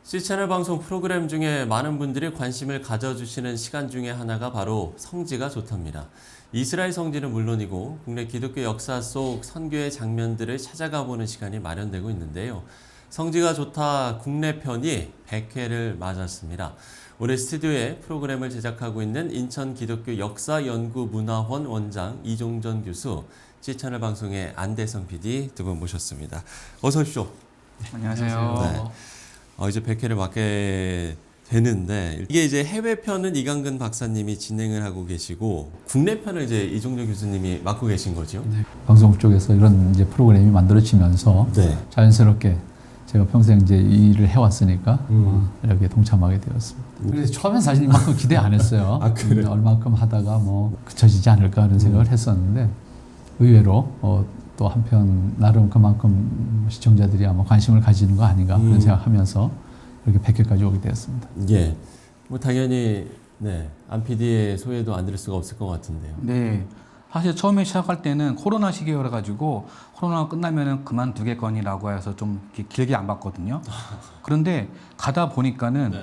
C채널 방송 프로그램 중에 많은 분들이 관심을 가져주시는 시간 중에 하나가 바로 성지가 좋답니다. 이스라엘 성지는 물론이고 국내 기독교 역사 속 선교의 장면들을 찾아가 보는 시간이 마련되고 있는데요. 성지가 좋다 국내 편이 100회를 맞았습니다. 올해 스튜디오에 프로그램을 제작하고 있는 인천 기독교 역사연구문화원 원장 이종전 교수, C채널 방송의 안대성 PD 두 분 모셨습니다. 어서 오십시오. 안녕하세요. 네. 이제 100회를 맡게 되는데, 이게 이제 해외 편은 이강근 박사님이 진행을 하고 계시고 국내 편을 이제 이종전 교수님이 맡고 계신 거죠? 네. 방송 쪽에서 이런 이제 프로그램이 만들어지면서 네. 자연스럽게 제가 평생 이제 이 일을 해왔으니까 여기에 동참하게 되었습니다. 그래서 처음엔 사실 이만큼 기대 안 했어요. 아, 그래요? 얼마큼 하다가 뭐 그쳐지지 않을까 그런 생각을 했었는데 의외로 또 한편 나름 그만큼 시청자들이 아마 관심을 가지는 거 아닌가 그런 생각하면서 이렇게 100회까지 오게 되었습니다. 예. 뭐 당연히 안 PD의 소외도 안 들을 수가 없을 것 같은데요. 네. 사실 처음에 시작할 때는 코로나 시기여라 가지고 코로나가 끝나면은 그만두겠거니라고 해서 좀 길게 안 봤거든요. 그런데 가다 보니까는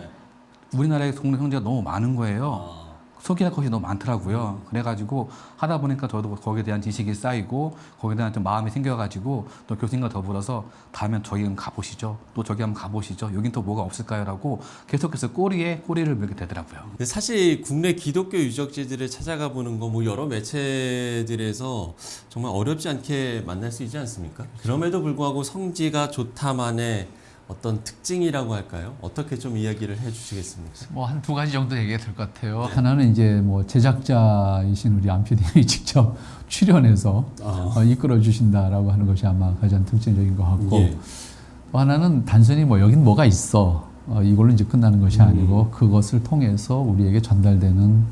우리나라의 동네 형제가 너무 많은 거예요. 소개할 것이 너무 많더라고요. 그래가지고 하다 보니까 저도 거기에 대한 지식이 쌓이고 거기에 대한 좀 마음이 생겨가지고 또 교수님과 더불어서 다음엔 저기 한번 가보시죠. 또 저기 한번 가보시죠. 여긴 또 뭐가 없을까요?라고 계속해서 꼬리에 꼬리를 물게 되더라고요. 근데 사실 국내 기독교 유적지들을 찾아가 보는 거 뭐 여러 매체들에서 정말 어렵지 않게 만날 수 있지 않습니까? 그럼에도 불구하고 성지가 좋다만의 어떤 특징이라고 할까요? 어떻게 좀 이야기를 해주시겠습니까? 뭐 한 두 가지 정도 얘기가 될 것 같아요. 하나는 이제 뭐 제작자이신 우리 안 PD님이 직접 출연해서 이끌어 주신다라고 하는 것이 아마 가장 특징적인 것 같고, 예. 또 하나는 단순히 뭐 여긴 뭐가 있어 이걸로 이제 끝나는 것이 아니고 그것을 통해서 우리에게 전달되는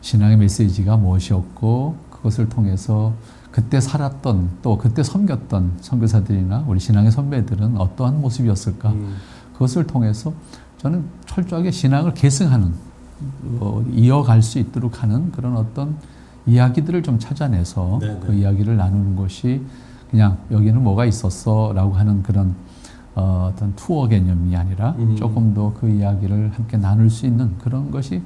신앙의 메시지가 무엇이었고 그것을 통해서 그때 살았던 또 그때 섬겼던 선교사들이나 우리 신앙의 선배들은 어떠한 모습이었을까 그것을 통해서 저는 철저하게 신앙을 계승하는 이어갈 수 있도록 하는 그런 어떤 이야기들을 좀 찾아내서 그 이야기를 나누는 것이 그냥 여기는 뭐가 있었어 라고 하는 그런 어떤 투어 개념이 아니라 조금 더 그 이야기를 함께 나눌 수 있는 그런 것이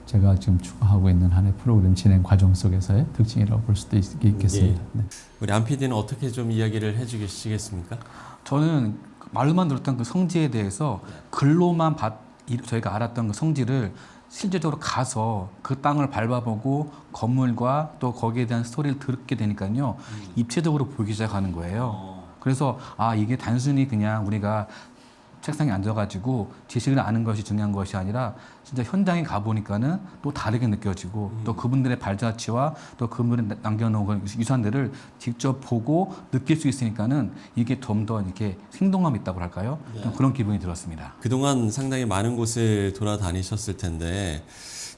제가 지금 추구하고 있는 한 해 프로그램 진행 과정 속에서의 특징이라고 볼 수도 있겠습니다. 예. 우리 안 PD는 어떻게 좀 이야기를 해주시겠습니까? 저는 말로만 들었던 그 성지에 대해서 글로만 저희가 알았던 그 성지를 실제적으로 가서 그 땅을 밟아보고 건물과 또 거기에 대한 스토리를 듣게 되니까요. 입체적으로 보이기 시작하는 거예요. 그래서 이게 단순히 그냥 우리가 책상에 앉아가지고 지식을 아는 것이 중요한 것이 아니라 진짜 현장에 가보니까는 또 다르게 느껴지고 또 그분들의 발자취와 또 그분들이 남겨놓은 유산들을 직접 보고 느낄 수 있으니까는 이게 좀 더 이렇게 생동감이 있다고 할까요? 좀 그런 기분이 들었습니다. 그동안 상당히 많은 곳을 돌아다니셨을 텐데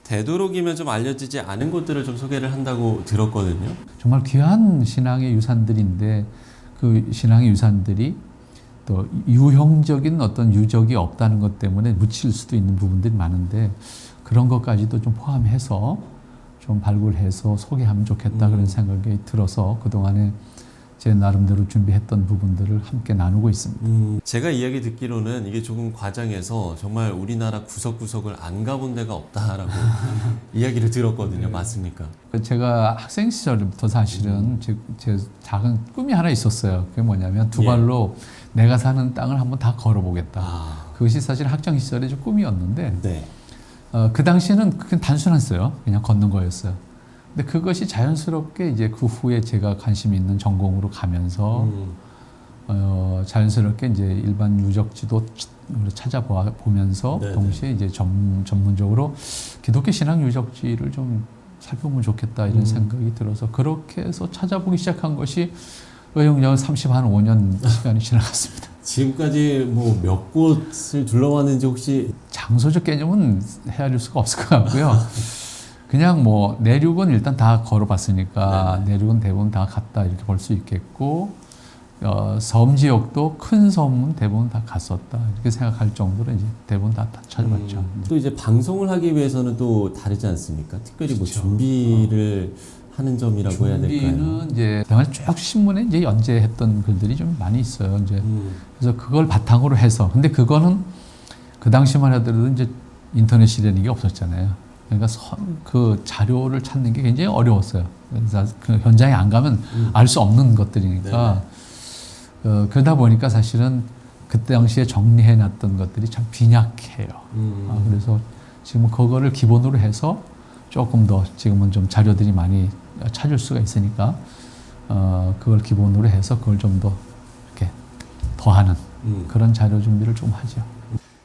되도록이면 좀 알려지지 않은 곳들을 좀 소개를 한다고 들었거든요. 정말 귀한 신앙의 유산들인데 그 신앙의 유산들이 또 유형적인 어떤 유적이 없다는 것 때문에 묻힐 수도 있는 부분들이 많은데 그런 것까지도 좀 포함해서 좀 발굴해서 소개하면 좋겠다 그런 생각이 들어서 그동안에 제 나름대로 준비했던 부분들을 함께 나누고 있습니다. 제가 이야기 듣기로는 이게 조금 과정에서 정말 우리나라 구석구석을 안 가본 데가 없다라고 이야기를 들었거든요. 맞습니까? 제가 학생 시절부터 사실은 제 작은 꿈이 하나 있었어요. 그게 뭐냐면 두 발로 내가 사는 땅을 한번 다 걸어보겠다. 그것이 사실 학창 시절의 좀 꿈이었는데 그 당시에는 그냥 단순했어요. 그냥 걷는 거였어요. 근데 그것이 자연스럽게 이제 그 후에 제가 관심 있는 전공으로 가면서 자연스럽게 이제 일반 유적지도 찾아보면서 동시에 이제 전문적으로 기독교 신앙 유적지를 좀 살펴보면 좋겠다 이런 생각이 들어서 그렇게 해서 찾아보기 시작한 것이 영영 35년 시간이 지나갔습니다. 지금까지 뭐 몇 곳을 둘러봤는지 혹시 장소적 개념은 헤아릴 수가 없을 것 같고요. 그냥 뭐 내륙은 일단 다 걸어봤으니까 내륙은 대부분 다 갔다 이렇게 볼 수 있겠고 섬 지역도 큰 섬은 대부분 다 갔었다 이렇게 생각할 정도로 이제 대부분 다 찾아봤죠. 또 이제 방송을 하기 위해서는 또 다르지 않습니까? 특별히 뭐 준비를 하는 점이라고 해야 될까요? 준비는 이제 당연히 쭉 신문에 이제 연재했던 글들이 좀 많이 있어요. 이제 그래서 그걸 바탕으로 해서 근데 그거는 그 당시만 하더라도 이제 인터넷이라는 게 없었잖아요. 그러니까 그 자료를 찾는 게 굉장히 어려웠어요. 그래서 그 현장에 안 가면 알 수 없는 것들이니까 그러다 보니까 사실은 그때 당시에 정리해놨던 것들이 참 빈약해요. 그래서 지금 그거를 기본으로 해서 조금 더 지금은 좀 자료들이 많이 찾을 수가 있으니까 그걸 기본으로 해서 그걸 좀 더 이렇게 더하는 그런 자료 준비를 좀 하죠.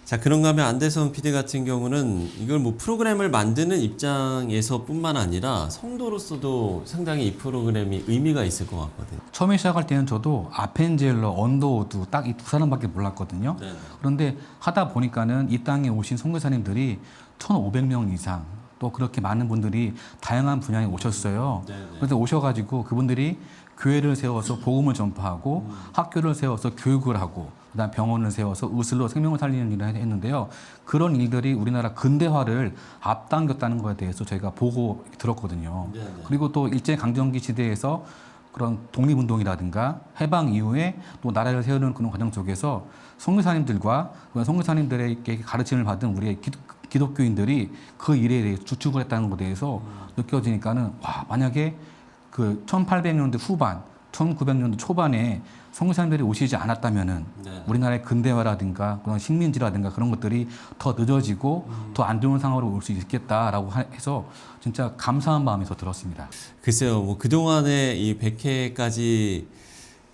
자, 그런가 하면 안대성 PD 같은 경우는 이걸 뭐 프로그램을 만드는 입장에서뿐만 아니라 성도로서도 상당히 이 프로그램이 의미가 있을 것 같거든요. 처음에 시작할 때는 저도 아펜젤러, 언더우드 딱 이 두 사람밖에 몰랐거든요. 네. 그런데 하다 보니까는 이 땅에 오신 선교사님들이 1,500명 이상 또 그렇게 많은 분들이 다양한 분야에 오셨어요. 그래서 오셔가지고 그분들이 교회를 세워서 복음을 전파하고 학교를 세워서 교육을 하고 그다음 병원을 세워서 의술로 생명을 살리는 일을 했는데요. 그런 일들이 우리나라 근대화를 앞당겼다는 것에 대해서 저희가 보고 들었거든요. 그리고 또 일제강점기 시대에서 그런 독립운동이라든가 해방 이후에 또 나라를 세우는 그런 과정 속에서 선교사님들과 선교사님들에게 가르침을 받은 우리의 기독교인들이 그 일에 대해 주축을 했다는 것에 대해서 느껴지니까는 와, 만약에 그 1800년대 후반, 1900년대 초반에 선교사님들이 오시지 않았다면은 우리나라의 근대화라든가 그런 식민지라든가 그런 것들이 더 늦어지고 더 안 좋은 상황으로 올 수 있겠다라고 해서 진짜 감사한 마음이 더 들었습니다. 글쎄요, 뭐 그동안에 이 100회까지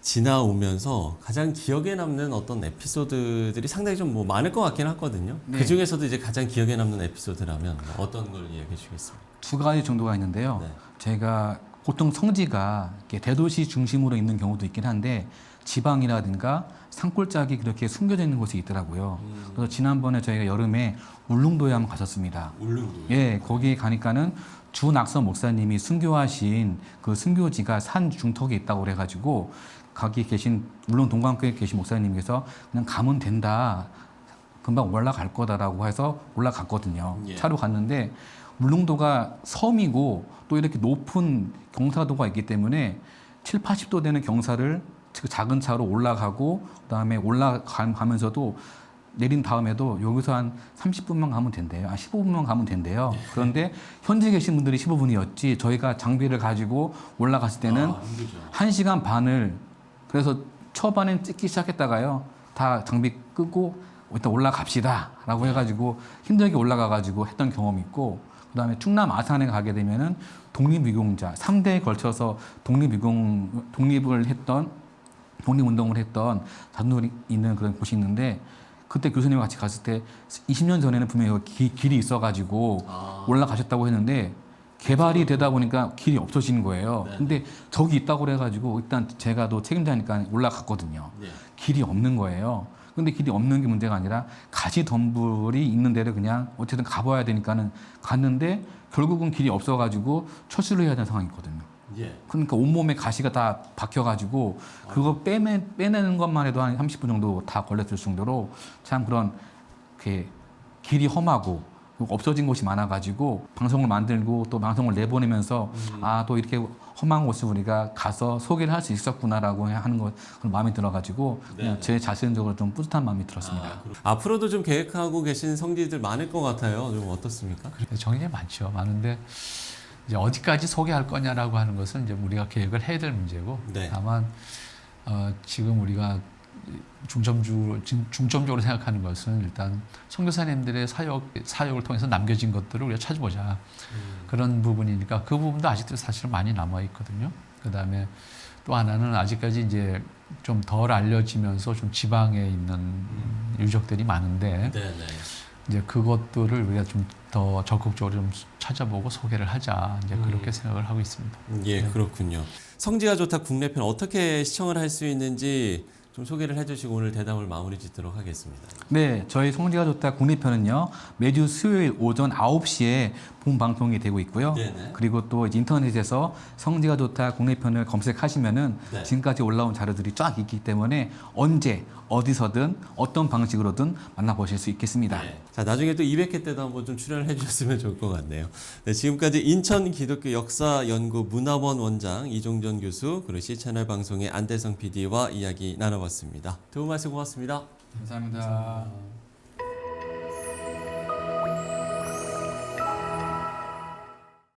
지나오면서 가장 기억에 남는 어떤 에피소드들이 상당히 좀 뭐 많을 것 같긴 하거든요. 네. 그 중에서도 이제 가장 기억에 남는 에피소드라면 어떤 걸 이야기해 주시겠습니까? 두 가지 정도가 있는데요. 네. 제가 보통 성지가 이렇게 대도시 중심으로 있는 경우도 있긴 한데 지방이라든가 산골짜기 그렇게 숨겨져 있는 곳이 있더라고요. 그래서 지난번에 저희가 여름에 울릉도에 한번 갔었습니다. 울릉도. 예, 거기에 가니까는 주낙선 목사님이 순교하신 그 순교지가 산 중턱에 있다고 그래가지고 거기 계신 물론 동광교에 계신 목사님께서 그냥 가면 된다. 금방 올라갈 거다라고 해서 올라갔거든요. 예. 차로 갔는데 울릉도가 섬이고 또 이렇게 높은 경사도가 있기 때문에 7, 80도 되는 경사를 작은 차로 올라가고 그다음에 올라가면서도 내린 다음에도 여기서 한 30분만 가면 된대요. 15분만 가면 된대요. 그런데 현지 계신 분들이 15분이었지 저희가 장비를 가지고 올라갔을 때는 1시간 반을 그래서 초반엔 찍기 시작했다가요. 다 장비 끄고 일단 올라갑시다 라고 해가지고 힘들게 올라가가지고 했던 경험이 있고 그다음에 충남 아산에 가게 되면은 독립유공자 3대에 걸쳐서 독립을 했던 독립운동을 했던 자손들이 있는 그런 곳이 있는데 그때 교수님과 같이 갔을 때 20년 전에는 분명히 길이 있어가지고 올라가셨다고 했는데 개발이 되다 보니까 길이 없어진 거예요. 근데 저기 있다고 그래가지고 일단 제가 또 책임자니까 올라갔거든요. 길이 없는 거예요. 근데 길이 없는 게 문제가 아니라 가시덤불이 있는 데를 그냥 어쨌든 가봐야 되니까는 갔는데 결국은 길이 없어가지고 철수를 해야 되는 상황이 있거든요. 그러니까 온몸에 가시가 다 박혀가지고 그거 빼내는 것만 해도 한 30분 정도 다 걸렸을 정도로 참 그런 길이 험하고 없어진 곳이 많아가지고 방송을 만들고 또 방송을 내보내면서 아, 또 이렇게 험한 곳을 우리가 가서 소개를 할 수 있었구나라고 하는 거 그런 마음이 들어가지고 그냥 제 자신적으로 좀 뿌듯한 마음이 들었습니다. 앞으로도 좀 계획하고 계신 성지들 많을 것 같아요. 좀 어떻습니까? 정말 많죠. 많은데 이제 어디까지 소개할 거냐라고 하는 것은 이제 우리가 계획을 해야 될 문제고 다만 지금 우리가 중점적으로 생각하는 것은 일단 선교사님들의 사역을 통해서 남겨진 것들을 우리가 찾아보자 그런 부분이니까 그 부분도 아직도 사실 많이 남아 있거든요. 그 다음에 또 하나는 아직까지 이제 좀 덜 알려지면서 좀 지방에 있는 유적들이 많은데 이제 그것들을 우리가 좀 더 적극적으로 좀 찾아보고 소개를 하자 이제 그렇게 생각을 하고 있습니다. 예, 그렇군요. 성지가 좋다 국내편 어떻게 시청을 할 수 있는지 좀 소개를 해주시고 오늘 대담을 마무리 짓도록 하겠습니다. 네, 저희 성지가 좋다 국내편은요 매주 수요일 오전 9시에 본 방송이 되고 있고요. 그리고 또 인터넷에서 성지가 좋다 국내편을 검색하시면은 지금까지 올라온 자료들이 쫙 있기 때문에 언제 어디서든 어떤 방식으로든 만나보실 수 있겠습니다. 자, 나중에 또 200회 때도 한번 좀 출연을 해주셨으면 좋을 것 같네요. 네, 지금까지 인천 기독교 역사연구 문화원 원장 이종전 교수 그리고 C채널 방송의 안대성 PD와 이야기 나눠봤습니다. 두 분 말씀 고맙습니다. 감사합니다.